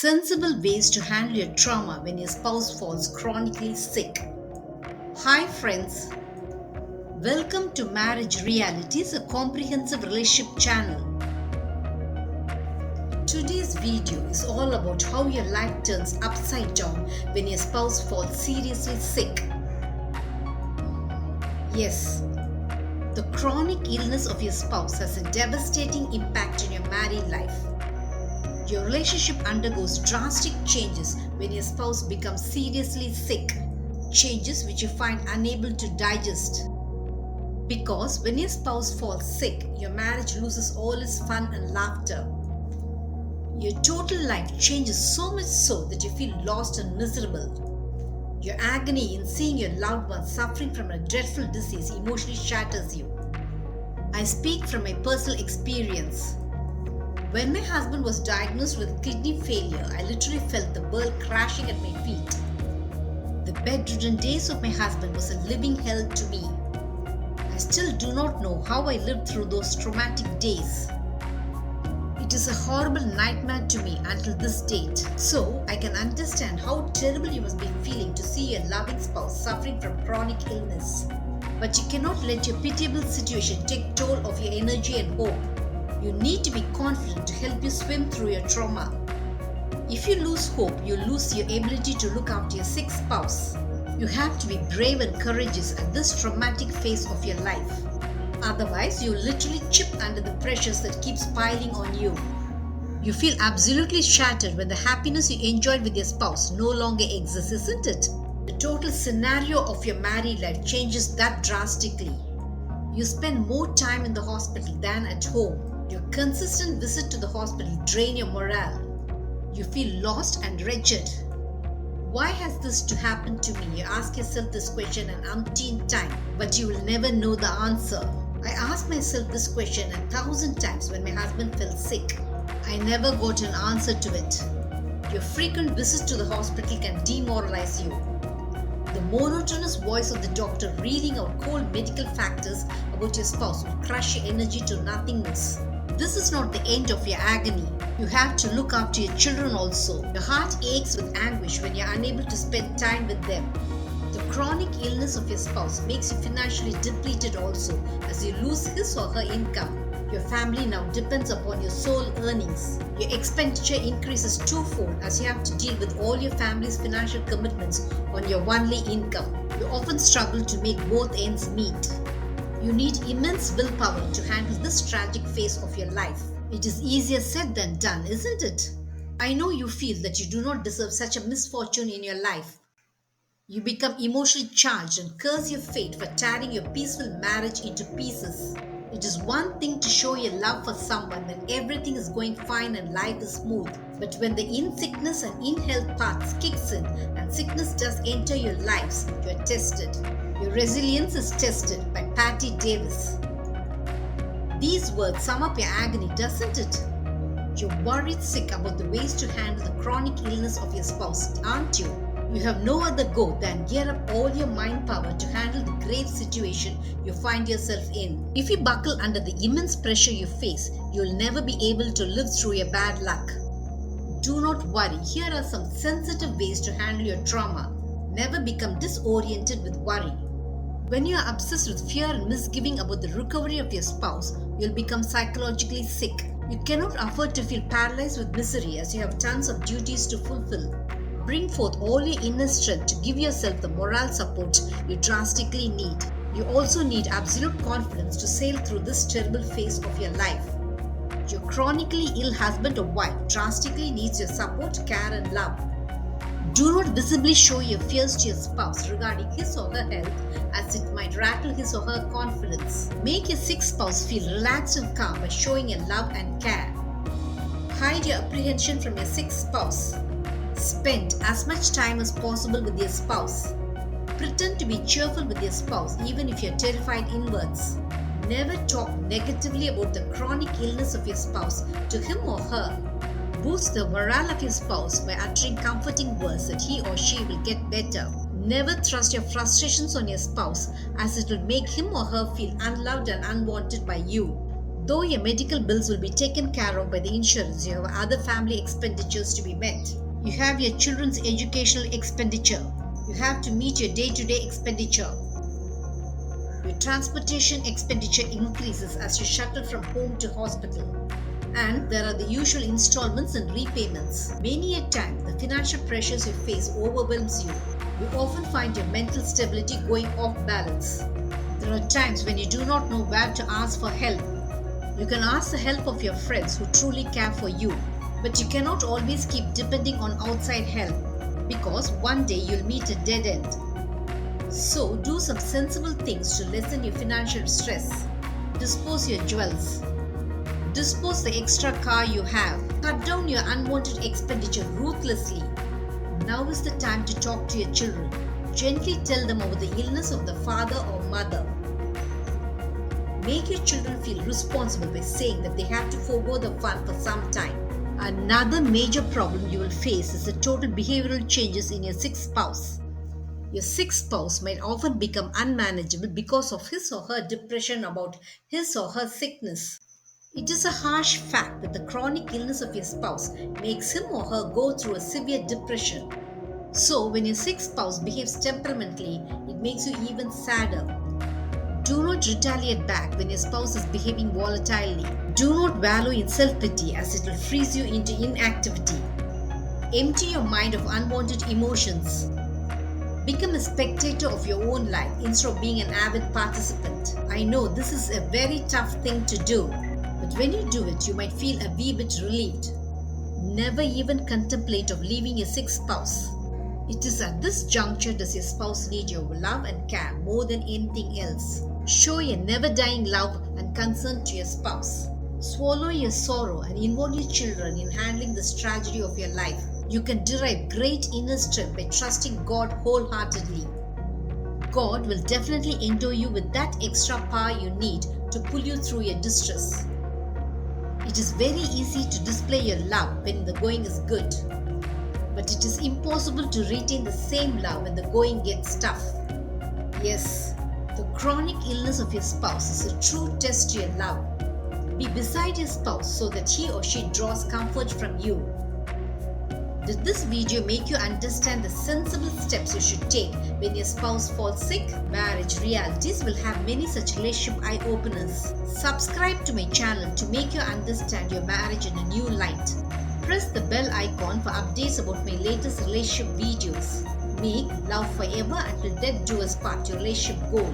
Sensible ways to handle your trauma when your spouse falls chronically sick. Hi, friends. Welcome to Marriage Realities, a comprehensive relationship channel. Today's video is all about how your life turns upside down when your spouse falls seriously sick. Yes, the chronic illness of your spouse has a devastating impact on your married life. Your relationship undergoes drastic changes when your spouse becomes seriously sick, changes which you find unable to digest. Because when your spouse falls sick, your marriage loses all its fun and laughter. Your total life changes so much so that you feel lost and miserable. Your agony in seeing your loved one suffering from a dreadful disease emotionally shatters you. I speak from my personal experience. When my husband was diagnosed with kidney failure, I literally felt the world crashing at my feet. The bedridden days of my husband was a living hell to me. I still do not know how I lived through those traumatic days. It is a horrible nightmare to me until this date. So, I can understand how terrible you must be feeling to see your loving spouse suffering from chronic illness. But you cannot let your pitiable situation take toll of your energy and hope. You need to be confident to help you swim through your trauma. If you lose hope, you lose your ability to look after your sick spouse. You have to be brave and courageous at this traumatic phase of your life. Otherwise, you literally chip under the pressures that keeps piling on you. You feel absolutely shattered when the happiness you enjoyed with your spouse no longer exists, isn't it? The total scenario of your married life changes that drastically. You spend more time in the hospital than at home. Your consistent visit to the hospital drain your morale. You feel lost and wretched. Why has this to happen to me? You ask yourself this question an umpteen time, but you will never know the answer. I asked myself this question 1,000 times when my husband fell sick. I never got an answer to it. Your frequent visits to the hospital can demoralize you. The monotonous voice of the doctor reading out cold medical factors about your spouse will crush your energy to nothingness. This is not the end of your agony. You have to look after your children also. Your heart aches with anguish when you are unable to spend time with them. The chronic illness of your spouse makes you financially depleted also as you lose his or her income. Your family now depends upon your sole earnings. Your expenditure increases twofold as you have to deal with all your family's financial commitments on your only income. You often struggle to make both ends meet. You need immense willpower to handle this tragic phase of your life. It is easier said than done, isn't it? I know you feel that you do not deserve such a misfortune in your life. You become emotionally charged and curse your fate for tearing your peaceful marriage into pieces. It is one thing to show your love for someone when everything is going fine and life is smooth. But when the in sickness and in health parts kicks in and sickness does enter your lives, you are tested. Your resilience is tested by Patty Davis. These words sum up your agony, doesn't it? You're worried sick about the ways to handle the chronic illness of your spouse, aren't you? You have no other go than gear up all your mind power to handle the grave situation you find yourself in. If you buckle under the immense pressure you face, you'll never be able to live through your bad luck. Do not worry, here are some sensitive ways to handle your trauma. Never become disoriented with worry. When you are obsessed with fear and misgiving about the recovery of your spouse, you'll become psychologically sick. You cannot afford to feel paralyzed with misery as you have tons of duties to fulfill. Bring forth all your inner strength to give yourself the moral support you drastically need. You also need absolute confidence to sail through this terrible phase of your life. Your chronically ill husband or wife drastically needs your support, care and love. Do not visibly show your fears to your spouse regarding his or her health as it might rattle his or her confidence. Make your sick spouse feel relaxed and calm by showing your love and care. Hide your apprehension from your sick spouse. Spend as much time as possible with your spouse. Pretend to be cheerful with your spouse even if you're terrified inwards. Never talk negatively about the chronic illness of your spouse to him or her. Boost the morale of your spouse by uttering comforting words that he or she will get better. Never thrust your frustrations on your spouse as it will make him or her feel unloved and unwanted by you. Though your medical bills will be taken care of by the insurance, you have other family expenditures to be met. You have your children's educational expenditure. You have to meet your day-to-day expenditure. Your transportation expenditure increases as you shuttle from home to hospital. And there are the usual installments and repayments. Many a time, the financial pressures you face overwhelms you. You often find your mental stability going off balance. There are times when you do not know where to ask for help. You can ask the help of your friends who truly care for you, but you cannot always keep depending on outside help because one day you'll meet a dead end. So do some sensible things to lessen your financial stress. Dispose your jewels. Dispose the extra car you have. Cut down your unwanted expenditure ruthlessly. Now is the time to talk to your children. Gently tell them about the illness of the father or mother. Make your children feel responsible by saying that they have to forego the fun for some time. Another major problem you will face is the total behavioral changes in your sick spouse. Your sick spouse might often become unmanageable because of his or her depression about his or her sickness. It is a harsh fact that the chronic illness of your spouse makes him or her go through a severe depression. So, when your sick spouse behaves temperamentally, it makes you even sadder. Do not retaliate back when your spouse is behaving volatilely. Do not wallow in self-pity as it will freeze you into inactivity. Empty your mind of unwanted emotions. Become a spectator of your own life instead of being an avid participant. I know this is a very tough thing to do, but when you do it, you might feel a wee bit relieved. Never even contemplate of leaving your sick spouse. It is at this juncture does your spouse need your love and care more than anything else. Show your never-dying love and concern to your spouse. Swallow your sorrow and involve your children in handling this tragedy of your life. You can derive great inner strength by trusting God wholeheartedly. God will definitely endow you with that extra power you need to pull you through your distress. It is very easy to display your love when the going is good, but it is impossible to retain the same love when the going gets tough. Yes, the chronic illness of your spouse is a true test to your love. Be beside your spouse so that he or she draws comfort from you. Did this video make you understand the sensible steps you should take when your spouse falls sick? Marriage Realities will have many such relationship eye-openers. Subscribe to my channel to make you understand your marriage in a new light. Press the bell icon for updates about my latest relationship videos. Make love forever until death do us part your relationship goal.